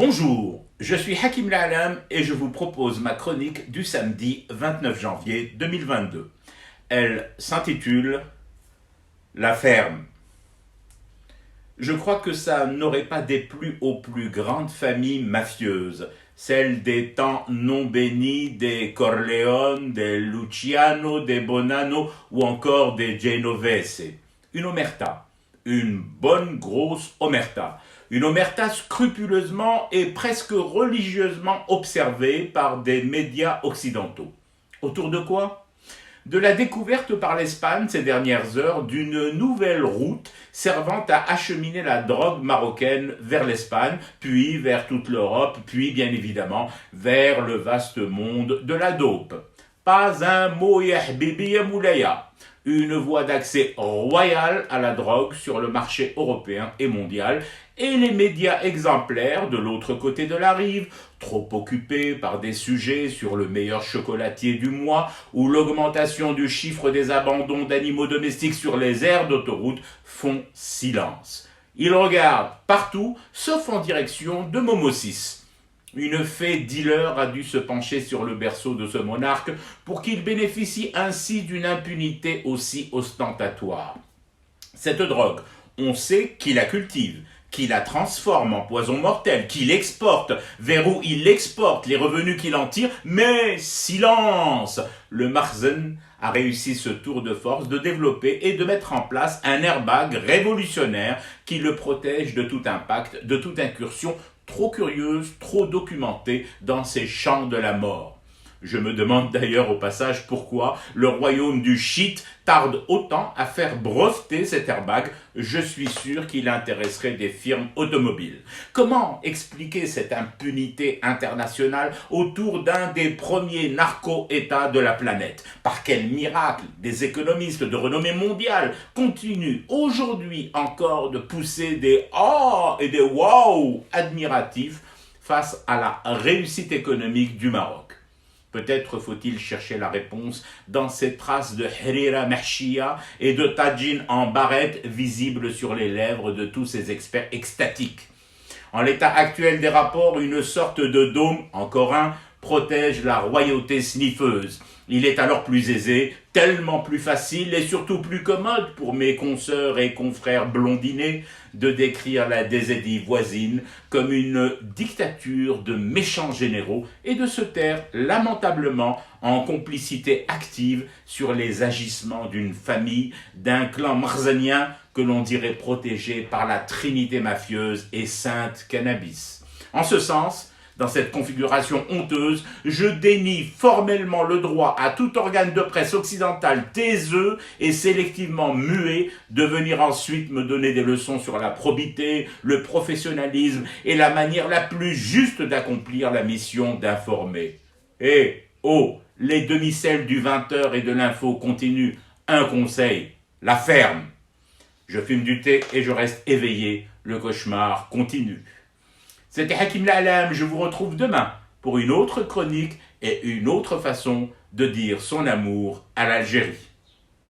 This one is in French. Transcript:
Bonjour, je suis Hakim La'alam et je vous propose ma chronique du samedi 29 janvier 2022. Elle s'intitule La ferme. Je crois que ça n'aurait pas déplu aux plus grandes familles mafieuses, celles des temps non bénis des Corleone, des Luciano, des Bonanno ou encore des Genovese. Une omerta, une bonne grosse omerta. Une omerta scrupuleusement et presque religieusement observée par des médias occidentaux. Autour de quoi ? De la découverte par l'Espagne ces dernières heures d'une nouvelle route servant à acheminer la drogue marocaine vers l'Espagne, puis vers toute l'Europe, puis bien évidemment vers le vaste monde de la dope. Pas un mot yahbibi ya moulaya. Une voie d'accès royale à la drogue sur le marché européen et mondial, et les médias exemplaires de l'autre côté de la rive, trop occupés par des sujets sur le meilleur chocolatier du mois ou l'augmentation du chiffre des abandons d'animaux domestiques sur les aires d'autoroute, font silence. Ils regardent partout, sauf en direction de Momosis. Une fée dealer a dû se pencher sur le berceau de ce monarque pour qu'il bénéficie ainsi d'une impunité aussi ostentatoire. Cette drogue, on sait qui la cultive, qui la transforme en poison mortel, qui l'exporte, vers où il l'exporte, les revenus qu'il en tire, mais silence! Le Marzen a réussi ce tour de force de développer et de mettre en place un airbag révolutionnaire qui le protège de tout impact, de toute incursion trop curieuse, trop documentée dans ces champs de la mort. Je me demande d'ailleurs au passage pourquoi le royaume du shit tarde autant à faire breveter cet airbag. Je suis sûr qu'il intéresserait des firmes automobiles. Comment expliquer cette impunité internationale autour d'un des premiers narco-États de la planète ? Par quel miracle des économistes de renommée mondiale continuent aujourd'hui encore de pousser des « ah » et des « wow » admiratifs face à la réussite économique du Maroc ? Peut-être faut-il chercher la réponse dans ces traces de Harira Mahchia et de Tadjine en barrette visibles sur les lèvres de tous ces experts extatiques. En l'état actuel des rapports, une sorte de dôme, encore un, protège la royauté sniffeuse. Il est alors plus aisé, tellement plus facile et surtout plus commode pour mes consoeurs et confrères blondinés de décrire la désédie voisine comme une dictature de méchants généraux et de se taire lamentablement en complicité active sur les agissements d'une famille, d'un clan marzanien que l'on dirait protégé par la trinité mafieuse et sainte cannabis. En ce sens, dans cette configuration honteuse, je dénie formellement le droit à tout organe de presse occidental taiseux et sélectivement muet de venir ensuite me donner des leçons sur la probité, le professionnalisme et la manière la plus juste d'accomplir la mission d'informer. Les demi-selles du 20h et de l'info continuent. Un conseil, la ferme. Je fume du thé et je reste éveillé. Le cauchemar continue. C'était Hakim La'alam, je vous retrouve demain pour une autre chronique et une autre façon de dire son amour à l'Algérie.